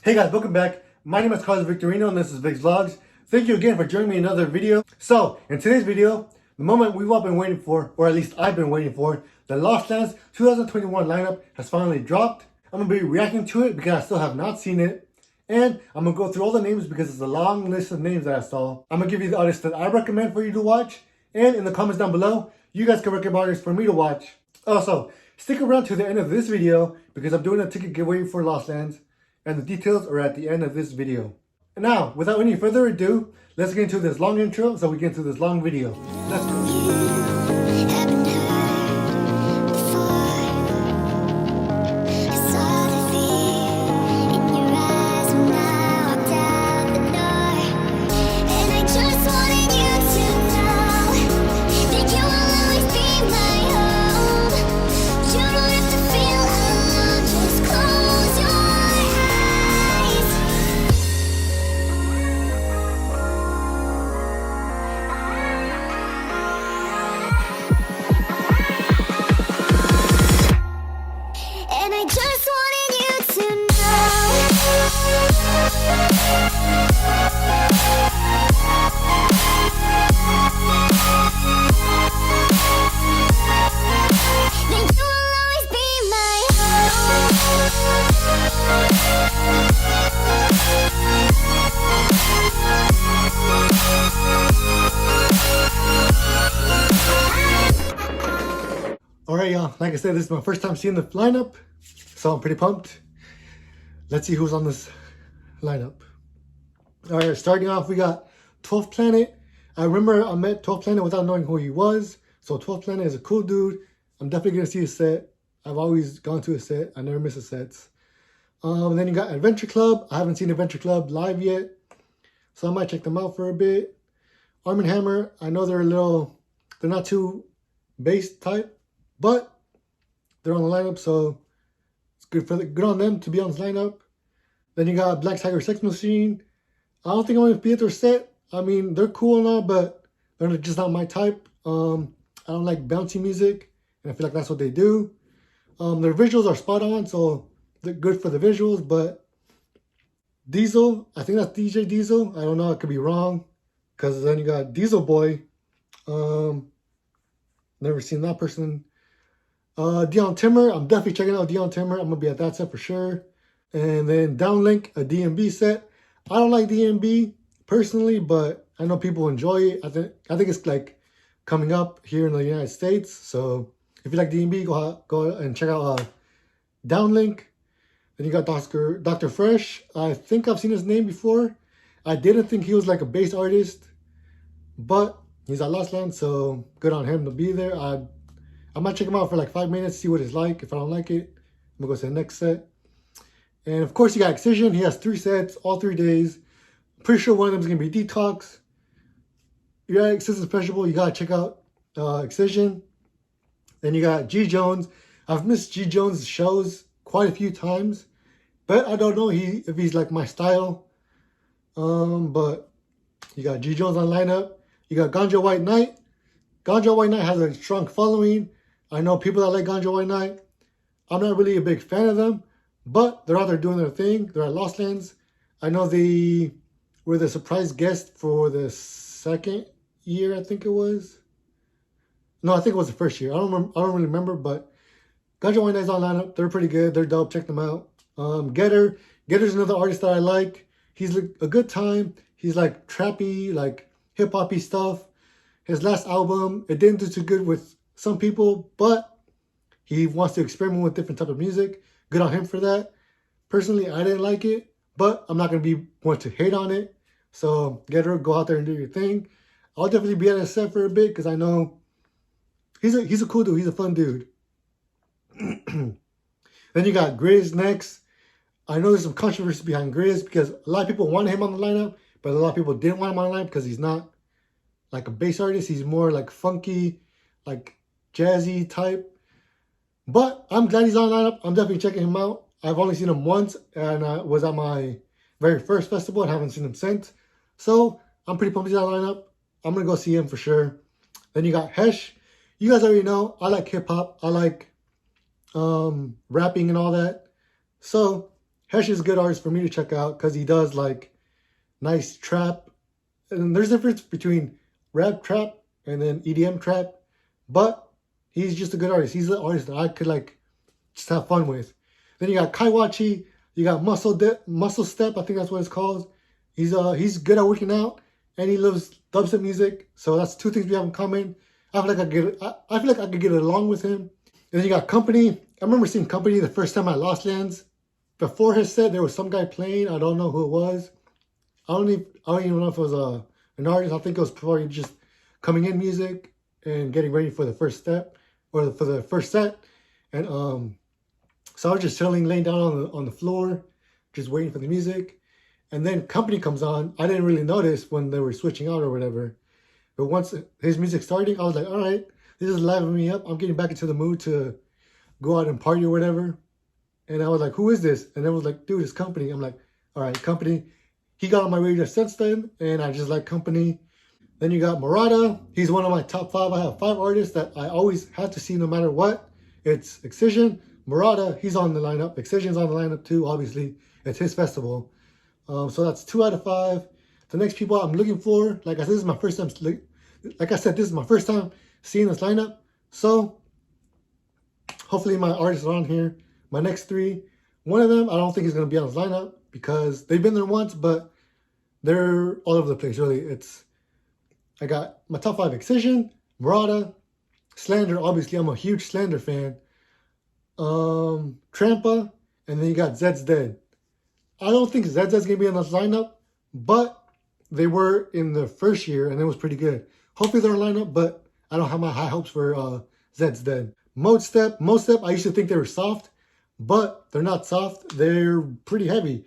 Hey guys, welcome back. My name is Carlos Victorino and this is Vic's Vlogs. Thank you again for joining me in another video. So, in today's video, the moment we've all been waiting for, or at least I've been waiting for, the Lost Lands 2021 lineup has finally dropped. I'm going to be reacting to it because I still have not seen it. And I'm going to go through all the names because it's a long list of names that I saw. I'm going to give you the artists that I recommend for you to watch. And in the comments down below, you guys can recommend artists for me to watch. Also, stick around to the end of this video because I'm doing a ticket giveaway for Lost Lands. And the details are at the end of this video. And now, without any further ado, let's get into this long intro so we get into this long video. Let's go. Alright y'all, like I said, this is my first time seeing the lineup, so I'm pretty pumped. Let's see who's on this lineup. Alright, starting off, we got 12th Planet. I remember I met 12th Planet without knowing who he was, so 12th Planet is a cool dude. I'm definitely going to see his set. I've always gone to a set. I never miss a set. Then you got Adventure Club. I haven't seen Adventure Club live yet, so I might check them out for a bit. Arm & Hammer, I know they're not too bass type, but they're on the lineup, so it's good on them to be on this lineup. Then you got Black Tiger Sex Machine. I don't think I'm going to be at their set. I mean, they're cool and all, but they're just not my type. I don't like bouncy music, and I feel like that's what they do. Their visuals are spot on, so they're good for the visuals, but Diesel, I think that's DJ Diesel. I don't know, I could be wrong, because then you got Diesel Boy. Never seen that person. Dion Timmer, I'm definitely checking out Dion Timmer. I'm going to be at that set for sure. And then Downlink, a DMB set. I don't like DMB personally, but I know people enjoy it. I think it's like coming up here in the United States. So if you like DMB, go and check out Downlink. Then you got Dr. Fresh. I think I've seen his name before. I didn't think he was like a bass artist, but he's at Lost Lands, so good on him to be there. I might check him out for like 5 minutes, see what it's like. If I don't like it, I'm going to go to the next set. And of course, you got Excision. He has 3 sets, all 3 days. I'm pretty sure one of them is going to be Detox. You got Excision Special, you got to check out Excision. Then you got G Jones. I've missed G Jones' shows quite a few times, but I don't know if he's like my style. But you got G Jones on lineup. You got Ganja White Knight. Ganja White Knight has a strong following. I know people that like Ganja White Knight. I'm not really a big fan of them, but they're out there doing their thing. They're at Lost Lands. I know they were the surprise guest for the second year, I think it was. No, I think it was the first year. I don't really remember, but Ganja White Knight's on lineup. They're pretty good. They're dope. Check them out. Getter's another artist that I like. He's a good time. He's like trappy, like hip-hoppy stuff. His last album, it didn't do too good with some people, but he wants to experiment with different type of music. Good on him for that. Personally, I didn't like it, but I'm not going to be one to hate on it. So, Getter, go out there and do your thing. I'll definitely be at a set for a bit because I know he's a cool dude. He's a fun dude. Then you got Grizz next. I know there's some controversy behind Grizz because a lot of people wanted him on the lineup, but a lot of people didn't want him on the lineup because he's not like a bass artist. He's more like funky, like jazzy type. But I'm glad he's on the lineup. I'm definitely checking him out. I've only seen him once, and I was at my very first festival and haven't seen him since. So I'm pretty pumped he's on the lineup. I'm going to go see him for sure. Then you got Hesh. You guys already know, I like hip-hop. I like rapping and all that. So Hesh is a good artist for me to check out because he does like nice trap. And there's a difference between rap trap and then EDM trap. But he's just a good artist. He's an artist that I could like just have fun with. Then you got Kaiwachi, you got Muscle Step, I think that's what it's called. He's good at working out and he loves dubstep music. So that's two things we have in common. I feel like I could get along with him. And then you got Company. I remember seeing Company the first time at Lost Lands. Before his set, there was some guy playing. I don't know who it was. I don't even know if it was an artist. I think it was probably just coming in music and getting ready for the first step or for the first set. And so I was just chilling, laying down on the floor, just waiting for the music. And then Company comes on. I didn't really notice when they were switching out or whatever. But once his music started, I was like, all right, this is livening me up. I'm getting back into the mood to go out and party or whatever. And I was like, who is this? And it was like, dude, it's Company. I'm like, all right, Company. He got on my radar since then, and I just like Company. Then you got Murata. He's one of my top 5. I have 5 artists that I always have to see no matter what. It's Excision, Murata, he's on the lineup. Excision's on the lineup too, obviously. It's his festival. So that's 2 out of 5. The next people I'm looking for, like I said, this is my first time. This is my first time seeing this lineup. So hopefully my artists are on here. My next 3, one of them I don't think is going to be on this lineup because they've been there once, but they're all over the place. Really, I got my top 5: Excision, Murata, Slander. Obviously, I'm a huge Slander fan. Trampa, and then you got Zed's Dead. I don't think Zed's Dead's gonna be on this lineup, but they were in the first year and it was pretty good. Hopefully they're in lineup, but I don't have my high hopes for Zed's Dead. Mode Step, I used to think they were soft, but they're not soft. They're pretty heavy.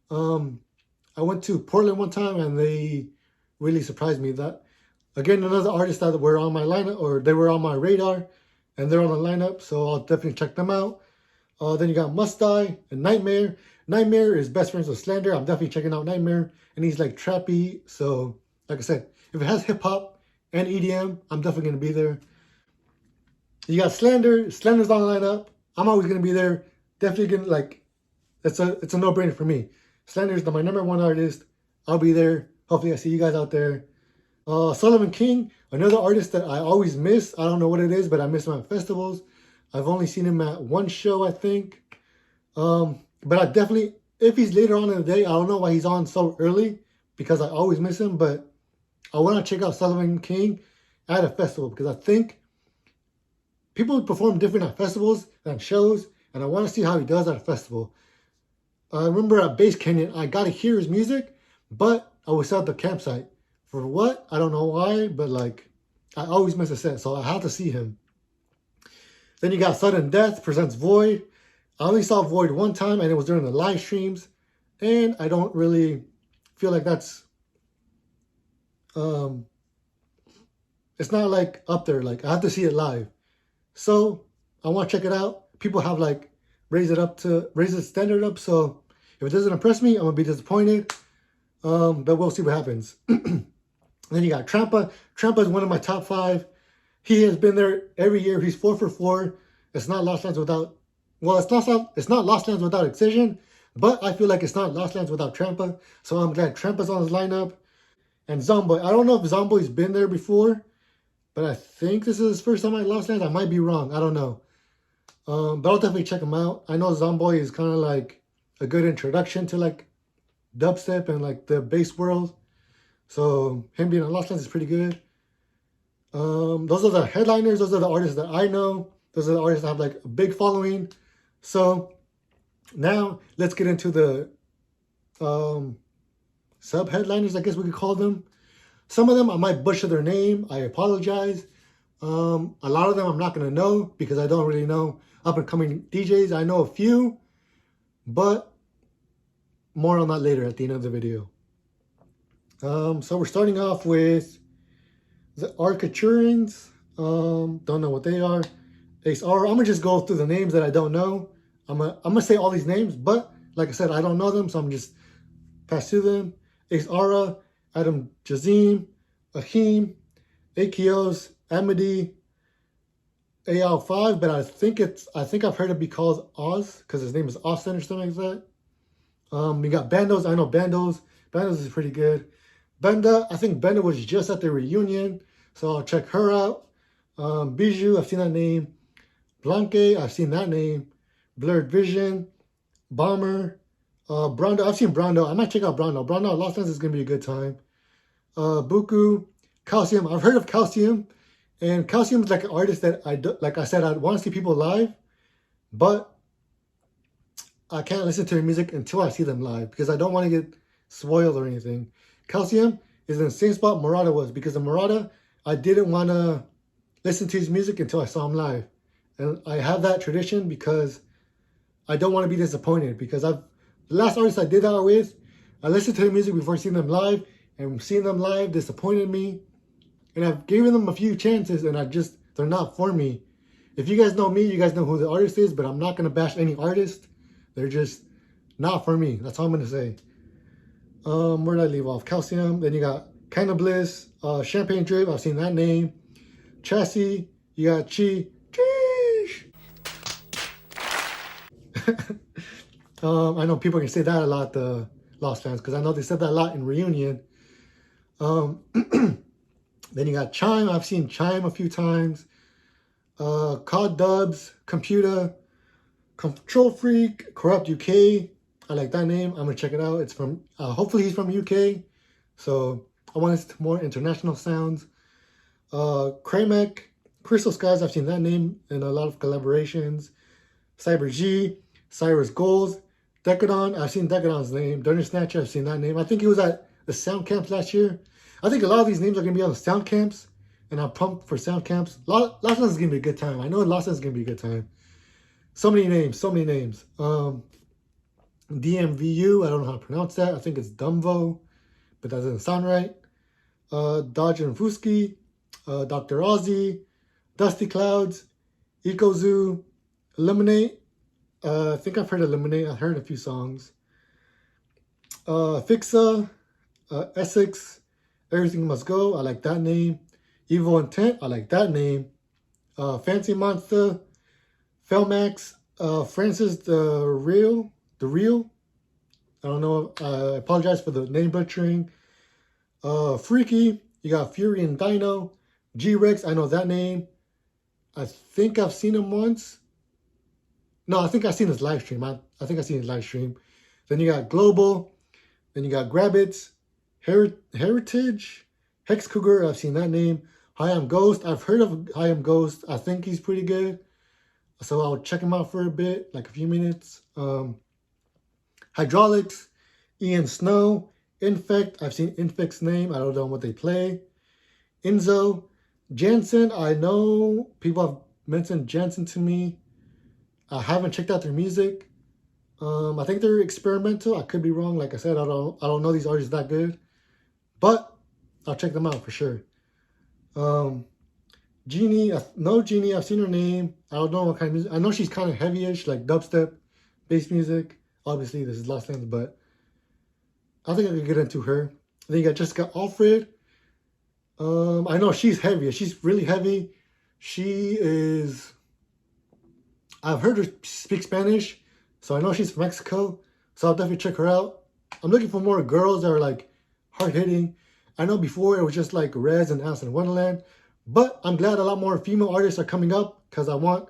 I went to Portland one time and they really surprised me. That again, another artist that were on my lineup, or they were on my radar, and they're on the lineup, so I'll definitely check them out. Then you got Must Die and Nightmare. Nightmare is best friends with Slander. I'm definitely checking out Nightmare, and he's like trappy. So, like I said, if it has hip hop and EDM, I'm definitely gonna be there. You got Slander. Slander's on the lineup. I'm always gonna be there. Definitely gonna like. It's a no-brainer for me. Slander's my #1 artist. I'll be there. Hopefully, I see you guys out there. Sullivan King, another artist that I always miss. I don't know what it is, but I miss him at festivals. I've only seen him at one show, I think. But I definitely, if he's later on in the day, I don't know why he's on so early, because I always miss him. But I want to check out Sullivan King at a festival, because I think people perform different at festivals than shows, and I want to see how he does at a festival. I remember at Base Canyon, I got to hear his music, but I was at the campsite. For what? I don't know why, but like, I always miss a set, so I have to see him. Then you got Sudden Death presents Void. I only saw Void one time, and it was during the live streams, and I don't really feel like that's, it's not like up there. Like, I have to see it live. So I want to check it out. People have like raised the standard up. So if it doesn't impress me, I'm gonna be disappointed. But we'll see what happens. Then you got Trampa. Trampa is one of my top 5. He has been there every year. He's 4 for 4. It's not Lost Lands without. Well, it's not Lost Lands without Excision, but I feel like it's not Lost Lands without Trampa. So I'm glad Trampa's on his lineup. And Zomboy. I don't know if Zomboy's been there before, but I think this is his first time at Lost Lands. I might be wrong. I don't know. But I'll definitely check him out. I know Zomboy is kind of like a good introduction to like dubstep and like the bass world. So him being on Lost Lands is pretty good. Those are the headliners. Those are the artists that I know. Those are the artists that have like a big following. So now let's get into the sub headliners, I guess we could call them. Some of them I might butcher their name. I apologize. A lot of them I'm not going to know because I don't really know up and coming DJs. I know a few, but more on that later at the end of the video. So we're starting off with the Arcaturans. Don't know what they are. Ace Aura. I'm gonna just go through the names that I don't know. I'm gonna say all these names, but like I said, I don't know them, so I'm just pass through them. Ace Aura, Adam Jazim, Ahim, Akios, Amity, AL5, but I think I've heard it be called Oz because his name is Austin or something like that. We got Bandos. I know Bandos. Bandos is pretty good. Benda, I think Benda was just at the reunion, so I'll check her out. Bijou, I've seen that name. Blanque, I've seen that name. Blurred Vision, Bomber, Brando, I've seen Brando. I might check out Brando. Brando, Lost Lands is going to be a good time. Buku, Calcium, I've heard of Calcium, and Calcium is like an artist that like I said, I want to see people live, but I can't listen to their music until I see them live because I don't want to get spoiled or anything. Calcium is in the same spot Murata was, because in Murata, I didn't want to listen to his music until I saw him live. And I have that tradition because I don't want to be disappointed, because the last artist I did that with, I listened to their music before seeing them live, and seeing them live disappointed me. And I've given them a few chances, and they're not for me. If you guys know me, you guys know who the artist is, but I'm not going to bash any artist. They're just not for me. That's all I'm going to say. Where did I leave off? Calcium. Then you got Kind of Bliss, Champagne Drip. I've seen that name. Chassis. You got Chi. I know people can say that a lot, the Lost fans, because I know they said that a lot in Reunion. Then you got Chime. I've seen Chime a few times. COD Dubs, Computer, Control Freak, Corrupt UK. I like that name. I'm gonna check it out. It's from hopefully he's from UK, so I want to listen to more international sounds. Kramek, Crystal Skies. I've seen that name in a lot of collaborations. Cyber G, Cyrus Goals, Decadon. I've seen Decadon's name. Dungeon Snatcher. I've seen that name. I think he was at the sound camps last year. I think a lot of these names are gonna be on the sound camps, and I'm pumped for sound camps. Lost Lands is gonna be a good time. I know Lost Lands is gonna be a good time. So many names. DMVU, I don't know how to pronounce that. I think it's Dumvo, but that doesn't sound right. Dodge and Fuski, Dr. Ozzy, Dusty Clouds, Eco Eliminate. I think I've heard Eliminate. I've heard a few songs. Fixa, Essex, Everything Must Go. I like that name. Evil Intent. I like that name. Fancy Monster, Felmax, Francis the Real. I don't know. I apologize for the name butchering. Freaky. You got Fury and Dino. G-Rex. I know that name. I think I've seen him once. No, I think I've seen his live stream. I think I've seen his live stream. Then you got Global. Then you got Grabbits. Heritage. Hex Cougar. I've seen that name. Hi, I'm Ghost. I've heard of Hi, I'm Ghost. I think he's pretty good. So I'll check him out for a bit, like a few minutes. Hydraulics, Ian Snow, Infect. I've seen Infect's name. I don't know what they play. Enzo, Jansen. I know people have mentioned Jansen to me. I haven't checked out their music. I think they're experimental. I could be wrong. Like I said, I don't know these artists that good, but I'll check them out for sure. Jeannie, Jeannie. I've seen her name. I don't know what kind of music. I know she's kind of heavy-ish, like dubstep, bass music. Obviously, this is Lost Lands, but I think I could get into her. Then you got Jessica Alfred. I know she's heavy. She's really heavy. She is... I've heard her speak Spanish, so I know she's from Mexico, so I'll definitely check her out. I'm looking for more girls that are, like, hard-hitting. I know before it was just, like, Rez and Alice in Wonderland, but I'm glad a lot more female artists are coming up, because I want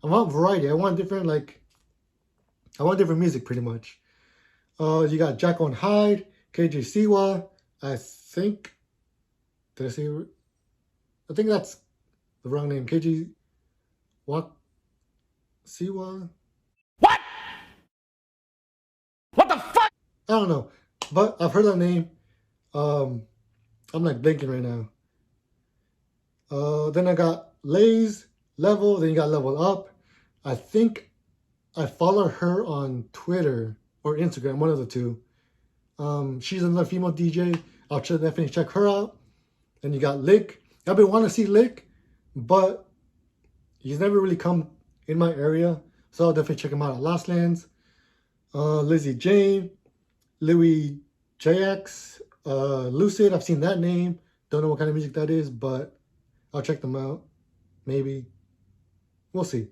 variety. I want different music, pretty much. You got Jacko and Hyde, KJ Siwa. I think that's the wrong name. KJ what? Siwa? What? What the fuck? I don't know, but I've heard that name. I'm like blinking right now. Then I got Lay's Level. Then you got Level Up. I think I follow her on Twitter or Instagram, one of the two. She's another female DJ. I'll definitely check her out. Then you got Lick. I've been wanting to see Lick, but he's never really come in my area, so I'll definitely check him out at Lost Lands. Lizzie Jane, Louis JX, Lucid. I've seen that name. Don't know what kind of music that is, but I'll check them out. Maybe. We'll see.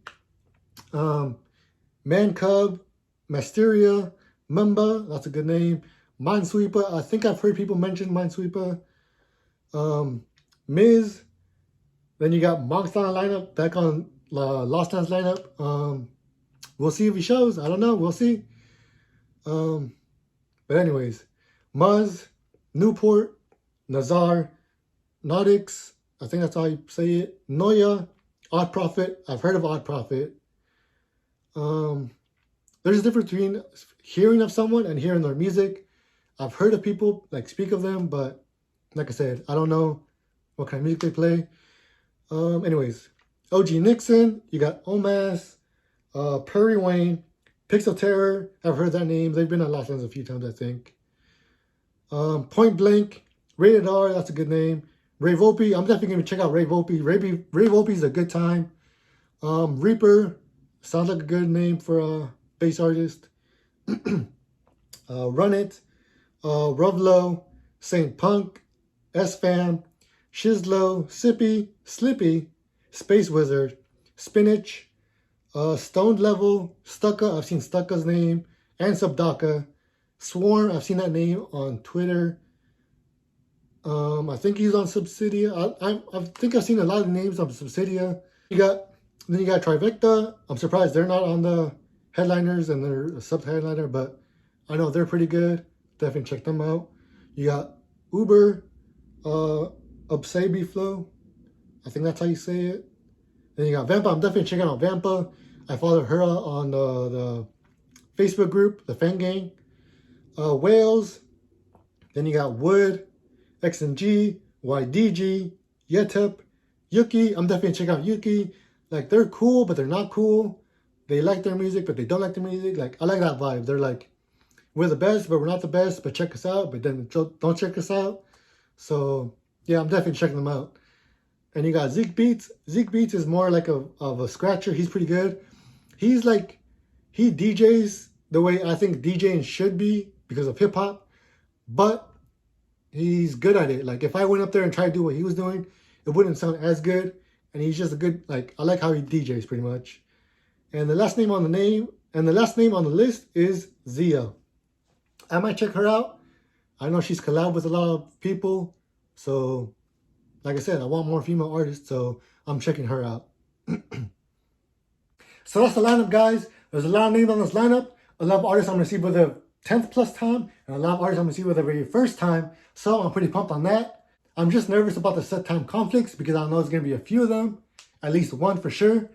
Man Cub, Mysteria, Mamba, that's a good name. Minesweeper, I think I've heard people mention Minesweeper. Miz. Then you got Monk's on the lineup, back on Lost Lands lineup. We'll see if he shows. I don't know. We'll see. But anyways, Muzz, Newport, Nazar, Nautix, I think that's how you say it. Noya, Odd Prophet. I've heard of Odd Prophet. There's a difference between hearing of someone and hearing their music. I've heard of people like speak of them, but like I said, I don't know what kind of music they play. Anyways, OG Nixon, you got Omas, Perry Wayne, Pixel Terror. I've heard that name. They've been on Lost Lands a few times, I think. Point Blank, Rated R, that's a good name. Ray Volpe, I'm definitely going to check out Ray Volpe. Ray Volpe is a good time. Reaper, sounds like a good name for a bass artist. Run It, Rovlo, Saint Punk, S-Fam, Shizlo, Sippy, Slippy, Space Wizard, Spinach, Stoned Level, Stucca, I've seen Stucca's name, and Subdaka. Swarm, I've seen that name on Twitter. I think he's on Subsidia. I think I've seen a lot of names on Subsidia. Then you got Trivecta. I'm surprised they're not on the headliners and they're a sub-headliner, but I know they're pretty good. Definitely check them out. You got Uber, Obsabi Flow. I think that's how you say it. Then you got Vampa. I'm definitely checking out Vampa. I follow her on the Facebook group, the Fan Gang. Wales. Then you got Wood, XMG, YDG, Yetep, Yuki. I'm definitely checking out Yuki. Like, they're cool, but they're not cool. They like their music, but they don't like their music. Like, I like that vibe. They're like, we're the best, but we're not the best, but check us out. But then don't check us out. So, yeah, I'm definitely checking them out. And you got Zeke Beats. Zeke Beats is more like of a scratcher. He's pretty good. He DJs the way I think DJing should be because of hip-hop. But he's good at it. Like, if I went up there and tried to do what he was doing, it wouldn't sound as good. And he's just a good, like, I like how he DJs pretty much. And the last name on the list is Zia. I might check her out. I know she's collabed with a lot of people. So, like I said, I want more female artists, so I'm checking her out. So that's the lineup, guys. There's a lot of names on this lineup. A lot of artists I'm going to see for the 10th plus time, and a lot of artists I'm going to see for the very first time. So I'm pretty pumped on that. I'm just nervous about the set time conflicts because I know there's going to be a few of them. At least one for sure.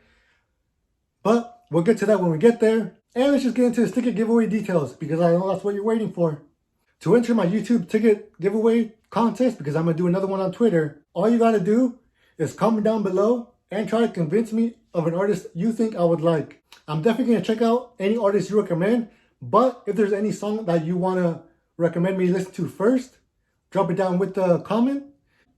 But we'll get to that when we get there. And let's just get into the ticket giveaway details because I know that's what you're waiting for. To enter my YouTube ticket giveaway contest, because I'm going to do another one on Twitter, all you got to do is comment down below and try to convince me of an artist you think I would like. I'm definitely going to check out any artist you recommend, but if there's any song that you want to recommend me listen to first, drop it down with the comment.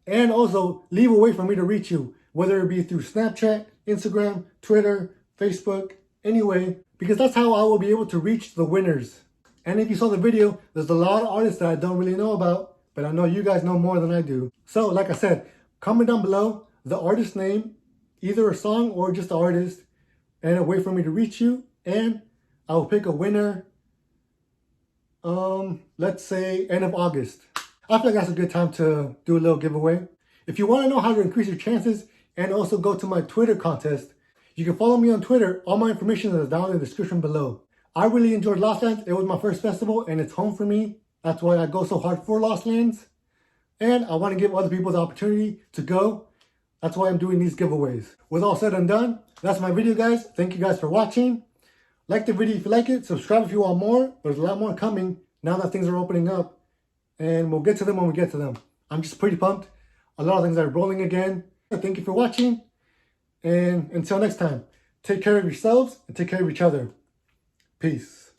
And also leave a way for me to reach you, whether it be through Snapchat, Instagram, Twitter, Facebook, anyway, because that's how I will be able to reach the winners. And if you saw the video, there's a lot of artists that I don't really know about, but I know you guys know more than I do. So, like I said, comment down below the artist name, either a song or just the artist, and a way for me to reach you, and I will pick a winner, let's say end of August. I feel like that's a good time to do a little giveaway. If you want to know how to increase your chances and also go to my Twitter contest, you can follow me on Twitter. All my information is down in the description below. I really enjoyed Lost Lands. It was my first festival and it's home for me. That's why I go so hard for Lost Lands. And I want to give other people the opportunity to go. That's why I'm doing these giveaways. With all said and done, that's my video, guys. Thank you guys for watching. Like the video if you like it. Subscribe if you want more. There's a lot more coming now that things are opening up. And we'll get to them when we get to them. I'm just pretty pumped. A lot of things are rolling again. Thank you for watching. And until next time, take care of yourselves and take care of each other. Peace.